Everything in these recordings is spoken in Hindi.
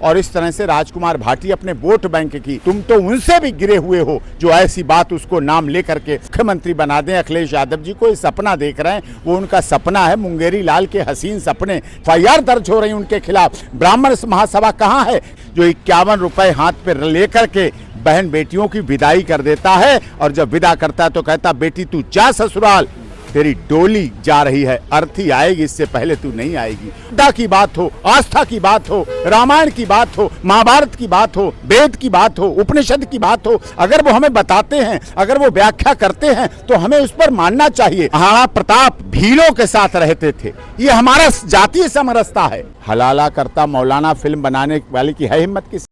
और इस तरह से राजकुमार भाटी अपने वोट बैंक की, तुम तो उनसे भी गिरे हुए हो जो ऐसी बात उसको नाम लेकर के मुख्यमंत्री बना दें। अखिलेश यादव जी को सपना देख रहे हैं, वो उनका सपना है। मुंगेरी लाल के हसीन सपने, FIR दर्ज हो रही उनके खिलाफ। ब्राह्मण महासभा कहाँ है जो 51 रुपए हाथ पे लेकर के बहन बेटियों की विदाई कर देता है, और जब विदा करता है तो कहता बेटी तू जा ससुराल, तेरी डोली जा रही है, अर्थी आएगी, इससे पहले तू नहीं आएगी। श्रद्धा की बात हो, आस्था की बात हो, रामायण की बात हो, महाभारत की बात हो, वेद की बात हो, उपनिषद की बात हो, अगर वो हमें बताते हैं, अगर वो व्याख्या करते हैं तो हमें उस पर मानना चाहिए। महाराणा प्रताप भीलों के साथ रहते थे, ये हमारा जातीय समरसता है। हलाला करता मौलाना फिल्म बनाने वाले की है हिम्मत किस?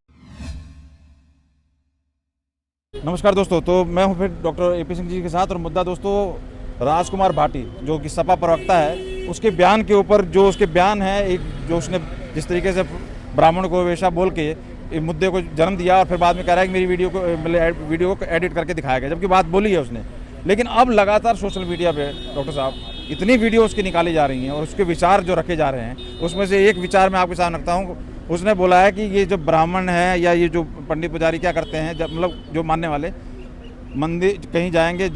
नमस्कार दोस्तों, तो मैं हूं फिर डॉक्टर AP सिंह जी के साथ, और मुद्दा दोस्तों राजकुमार भाटी जो कि सपा प्रवक्ता है, उसके बयान के ऊपर जो उसके बयान है, एक जो उसने जिस तरीके से ब्राह्मण को वेशा बोल के इस मुद्दे को जन्म दिया, और फिर बाद में कह रहा है कि मेरी वीडियो को एडिट करके दिखाया गया, जबकि बात बोली है उसने। लेकिन अब लगातार सोशल मीडिया पे डॉक्टर साहब इतनी वीडियो उसकी निकाली जा रही हैं और उसके विचार जो रखे जा रहे हैं, उसमें से एक विचार मैं आपके साथ रखता हूँ। उसने बोला है कि ये जो ब्राह्मण है या ये जो पंडित पुजारी क्या करते हैं, जब मतलब जो मानने वाले मंदिर कहीं जाएंगे,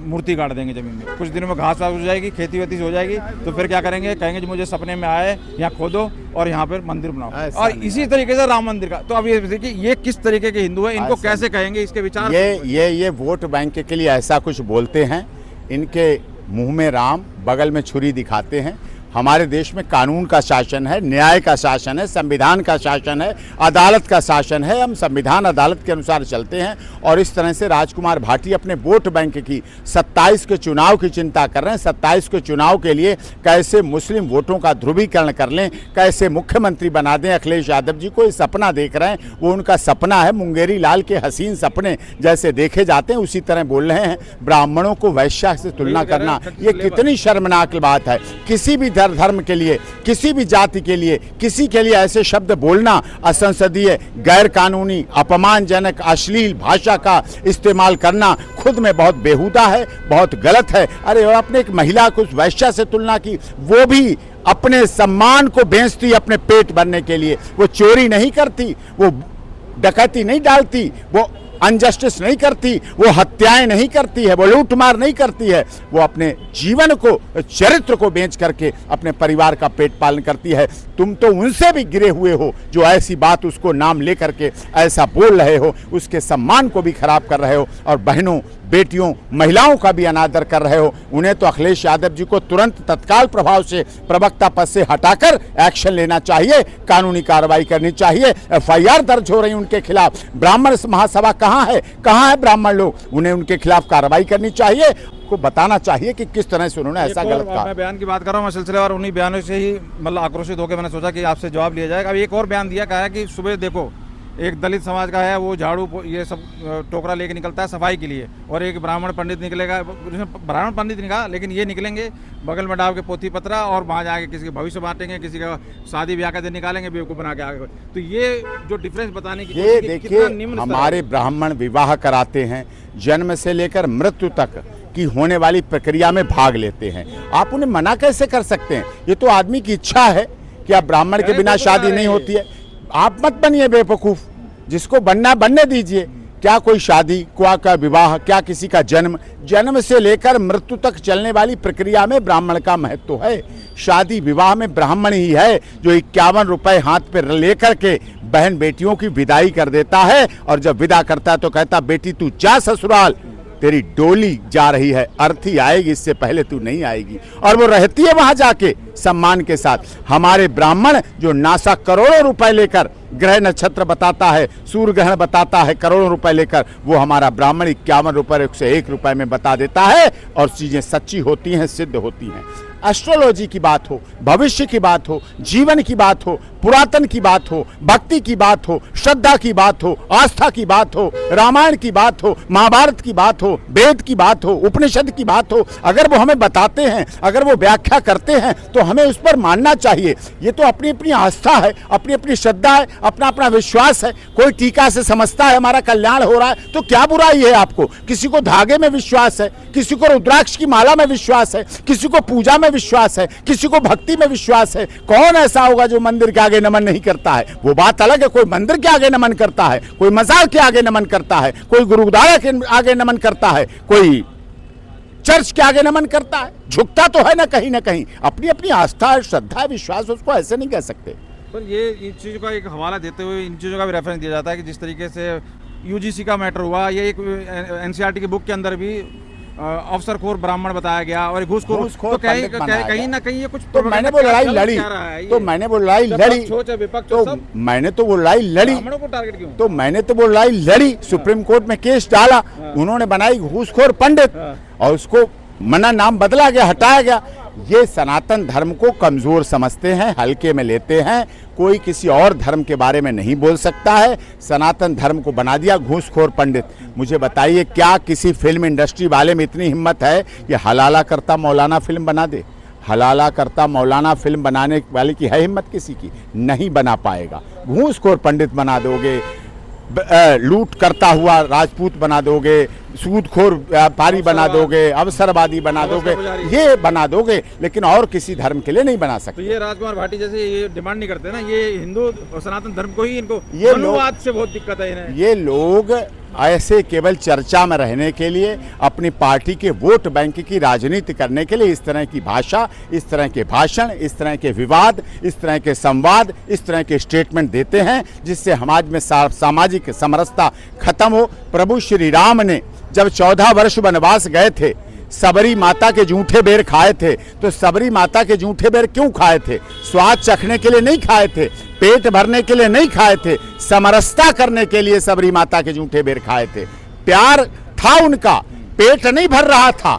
मूर्ति गाड़ देंगे ज़मीन में, कुछ दिनों में घास हो जाएगी, खेती वेती हो जाएगी, तो फिर क्या करेंगे, कहेंगे जो मुझे सपने में आए यहाँ खोदो और यहाँ पर मंदिर बनाओ। और इसी तरीके से राम मंदिर का, तो अब ये देखिए ये किस तरीके के हिंदू है, इनको कैसे कहेंगे, इसके विचार। ये वोट बैंक के लिए ऐसा कुछ बोलते हैं, इनके मुंह में राम, बगल में छुरी दिखाते हैं। हमारे देश में कानून का शासन है, न्याय का शासन है, संविधान का शासन है, अदालत का शासन है। हम संविधान अदालत के अनुसार चलते हैं, और इस तरह से राजकुमार भाटी अपने वोट बैंक की 27 के चुनाव की चिंता कर रहे हैं। 27 के चुनाव के लिए कैसे मुस्लिम वोटों का ध्रुवीकरण कर लें, कैसे मुख्यमंत्री बना दें अखिलेश यादव जी को, ये सपना देख रहे हैं। वो उनका सपना है। मुंगेरी लाल के हसीन सपने जैसे देखे जाते हैं उसी तरह बोल रहे हैं। ब्राह्मणों को वैश्या से तुलना करना, ये कितनी शर्मनाक बात है। किसी भी धर्म के लिए, किसी भी जाति के लिए, किसी के लिए ऐसे शब्द बोलना असंसदीय, गैर कानूनी, अपमानजनक, अश्लील भाषा का इस्तेमाल करना खुद में बहुत बेहुदा है, बहुत गलत है। अरे और अपने एक महिला को वैश्या से तुलना की, वो भी अपने सम्मान को बेचती अपने पेट भरने के लिए। वो चोरी नहीं करती, वो डकैती नहीं डालती, वो अनजस्टिस नहीं करती, वो हत्याएं नहीं करती है, वो लूटमार नहीं करती है, वो अपने जीवन को, चरित्र को बेच करके अपने परिवार का पेट पालन करती है। तुम तो उनसे भी गिरे हुए हो जो ऐसी बात उसको नाम लेकर के ऐसा बोल रहे हो, उसके सम्मान को भी खराब कर रहे हो, और बहनों, बेटियों, महिलाओं का भी अनादर कर रहे हो। उन्हें तो अखिलेश यादव जी को तुरंत तत्काल प्रभाव से प्रवक्ता पद से हटाकर एक्शन लेना चाहिए, कानूनी कार्रवाई करनी चाहिए। FIR दर्ज हो रही उनके खिलाफ। ब्राह्मण महासभा कहाँ है ब्राह्मण लोग, उन्हें उनके खिलाफ कार्रवाई करनी चाहिए, को बताना चाहिए कि किस तरह से उन्होंने ऐसा गलत कहा। मैं बयान की बात कर रहा हूँ, मैं सिलसिलेवार उन्हीं बयानों से ही मतलब आक्रोशित होकर मैंने सोचा कि आपसे जवाब लिया जाएगा। अब एक और बयान दिया, कहा है कि सुबह देखो एक दलित समाज का है, वो झाड़ू ये सब टोकरा लेके निकलता है सफाई के लिए, और एक ब्राह्मण पंडित निकलेगा, ब्राह्मण पंडित निकला, लेकिन ये निकलेंगे बगल में डाल के पोथी पत्रा, और वहाँ जाके किसी के भविष्य बांटेंगे, किसी का शादी ब्याह का दिन निकालेंगे, बेवकूफ बना के आगे। तो ये जो डिफरेंस बताने की, ये देखिए, हमारे ब्राह्मण विवाह कराते हैं, जन्म से लेकर मृत्यु तक की होने वाली प्रक्रिया में भाग लेते हैं। आप उन्हें मना कैसे कर सकते हैं? ये तो आदमी की इच्छा है कि अब ब्राह्मण के बिना शादी नहीं होती है। आप मत बनिए बेवकूफ, जिसको बनना बनने दीजिए। क्या कोई शादी, क्या विवाह, क्या किसी का जन्म से लेकर मृत्यु तक चलने वाली प्रक्रिया में ब्राह्मण का महत्व है। शादी विवाह में ब्राह्मण ही है जो 51 रुपए हाथ पर लेकर के बहन बेटियों की विदाई कर देता है, और जब विदा करता है तो कहता बेटी तू जा ससुराल, तेरी डोली जा रही है, अर्थी आएगी, इससे पहले तू नहीं आएगी। और वो रहती है वहां जाके सम्मान के साथ। हमारे ब्राह्मण जो नासा करोड़ों रुपए लेकर ग्रह नक्षत्र बताता है, सूर्य ग्रहण बताता है, करोड़ों रुपए लेकर, वो हमारा ब्राह्मण 51 रुपए 101 रुपए में बता देता है, और चीजें सच्ची होती हैं, सिद्ध होती हैं। एस्ट्रोलॉजी की बात हो, भविष्य की बात हो, जीवन की बात हो, पुरातन की बात हो, भक्ति की बात हो, श्रद्धा की बात हो, आस्था की बात हो, रामायण की बात हो, महाभारत की बात हो, वेद की बात हो, उपनिषद की बात हो, अगर वो हमें बताते हैं, अगर वो व्याख्या करते हैं तो हमें उस पर मानना चाहिए। ये तो अपनी अपनी आस्था है, अपनी अपनी श्रद्धा है, अपना अपना विश्वास है। कोई टीका से समझता है हमारा कल्याण हो रहा है तो क्या बुराई है आपको? किसी को धागे में विश्वास है, किसी को रुद्राक्ष की माला में विश्वास है, किसी को पूजा में में विश्वास है, किसी को भक्ति में विश्वास है। कौन ऐसा होगा जो मंदिर के आगे नमन नहीं करता है? वो बात अलग है, कोई मंदिर के आगे नमन करता है, कोई मजार के आगे नमन करता है, कोई गुरुद्वारा के आगे नमन करता है, कोई चर्च के आगे नमन करता है। झुकता तो है ना कहीं, अपनी अपनी आस्था है, श्रद्धा है, विश्वास, उसको ऐसे नहीं कह सकते। पर ये इन चीज़ों का एक हवाला देते हुए इन चीज़ों का भी रेफरेंस दिया जाता है कि जिस तरीके से यूजीसी का मैटर हुआ, ये एक एनसीईआरटी की बुक के अंदर भी अफसरखोर ब्राह्मण बताया गया और घूसखोर, तो कहीं ना कहीं ये कुछ तो मैंने वो लड़ाई लड़ी, तो मैंने वो लड़ाई लड़ी, तो मैंने तो वो लड़ाई लड़ी, ब्राह्मणों को टारगेट क्यों? तो मैंने तो वो लड़ाई लड़ी, सुप्रीम कोर्ट में केस डाला, उन्होंने बनाई घूसखोर पंडित और उसको मना नाम बदला गया, हटाया गया। ये सनातन धर्म को कमजोर समझते हैं, हल्के में लेते हैं। कोई किसी और धर्म के बारे में नहीं बोल सकता है। सनातन धर्म को बना दिया घूसखोर पंडित। मुझे बताइए, क्या किसी फिल्म इंडस्ट्री वाले में इतनी हिम्मत है कि हलाला करता मौलाना फिल्म बना दे? हलाला करता मौलाना फिल्म बनाने वाले की है हिम्मत किसी की? नहीं बना पाएगा। घूसखोर पंडित बना दोगे, लूट करता हुआ राजपूत बना दोगे, सूदखोर व्यापारी बना दोगे, अवसरवादी बना दोगे, ये बना दोगे, लेकिन और किसी धर्म के लिए नहीं बना सकते। तो ये राजकुमार भाटी जैसे ये डिमांड नहीं करते ना, ये हिंदू और सनातन धर्म को ही, इनको ये मनुवाद से बहुत दिक्कत है इन्हें। ये लोग ऐसे केवल चर्चा में रहने के लिए, अपनी पार्टी के वोट बैंक की राजनीति करने के लिए इस तरह की भाषा, इस तरह के भाषण, इस तरह के विवाद, इस तरह के संवाद, इस तरह के स्टेटमेंट देते हैं, जिससे समाज में सामाजिक समरसता खत्म हो। प्रभु श्री राम ने जब 14 वर्ष वनवास गए थे, सबरी माता के जूठे बेर खाए थे। तो सबरी माता के जूठे बेर क्यों खाए थे? स्वाद चखने के लिए नहीं खाए थे, पेट भरने के लिए नहीं खाए थे, समरसता करने के लिए सबरी माता के जूठे बेर खाए थे। प्यार था उनका, पेट नहीं भर रहा था,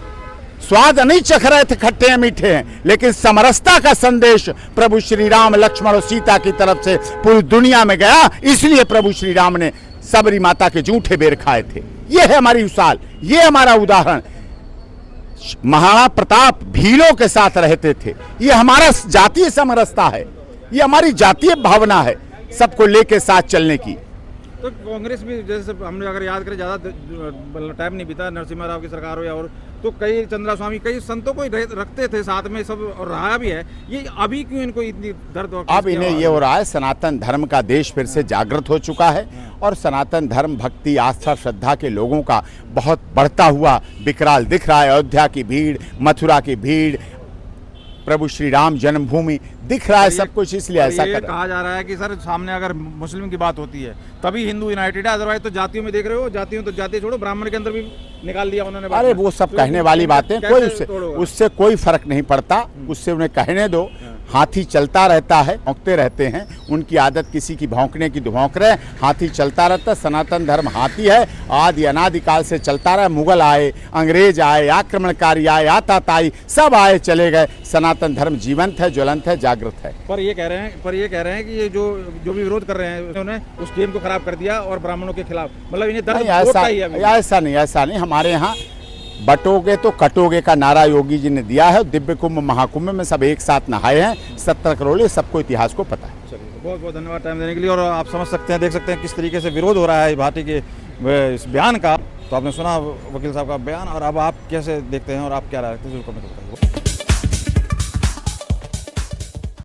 स्वाद नहीं चख रहे थे, खट्टे हैं मीठे हैं, लेकिन समरसता का संदेश प्रभु श्री राम, लक्ष्मण और सीता की तरफ से पूरी दुनिया में गया। इसलिए प्रभु श्री राम ने सबरी माता के जूठे बेर खाए थे। ये है हमारी मिसाल, ये हमारा उदाहरण। महाराणा प्रताप भीलों के साथ रहते थे। ये हमारा जातीय समरसता है, ये हमारी जातीय भावना है, सबको लेके साथ चलने की। तो कांग्रेस भी, जैसे हमने अगर याद करें, ज़्यादा टाइम नहीं बीता, नरसिम्हा राव की सरकार हो या और, तो कई चंद्रा स्वामी, कई संतों को रखते थे साथ में सब, और रहा भी है। ये अभी क्यों इनको इतनी दर्द? अब इन्हें ये हो रहा है, सनातन धर्म का देश फिर से जागृत हो चुका है और सनातन धर्म, भक्ति, आस्था, श्रद्धा के लोगों का बहुत बढ़ता हुआ विकराल दिख रहा है। अयोध्या की भीड़, मथुरा की भीड़, प्रभु श्री राम जन्मभूमि दिख रहा है, सब कुछ। इसलिए ऐसा कहा जा रहा है कि सर सामने अगर मुस्लिम की बात होती है तभी हिंदू यूनाइटेड है, अदरवाइज तो जातियों में देख रहे हो, जातियों तो जाति छोड़ो, ब्राह्मण के अंदर भी निकाल दिया उन्होंने। अरे वो सब कहने वाली बातें, कोई उससे कोई फर्क नहीं पड़ता, उससे उन्हें कहने दो। हाथी चलता रहता है, भौंकते रहते हैं, उनकी आदत किसी की भौंकने की, तो भौंक रहे। हाथी चलता रहता है, सनातन धर्म हाथी है, आदि अनादिकाल से चलता रहा। मुगल आए, अंग्रेज आए, आक्रमणकारी आए, आताताई सब आए चले गए, सनातन धर्म जीवंत है, ज्वलंत है, जागृत है। पर ये कह रहे हैं कि ये जो भी विरोध कर रहे हैं, उन्होंने उस गेम को खराब कर दिया और ब्राह्मणों के खिलाफ, मतलब इन्हें ऐसा नहीं। हमारे यहाँ बटोगे तो कटोगे का नारा योगी जी ने दिया है। दिव्य कुंभ महाकुंभ में सब एक साथ नहाए हैं, 70 करोड़, सबको इतिहास को पता है। चलिए, बहुत बहुत धन्यवाद टाइम देने के लिए। और आप समझ सकते हैं, देख सकते हैं किस तरीके से विरोध हो रहा है भाटी के इस बयान का। तो आपने सुना वकील साहब का बयान, और अब आप कैसे देखते हैं और आप क्या राय रखते हैं?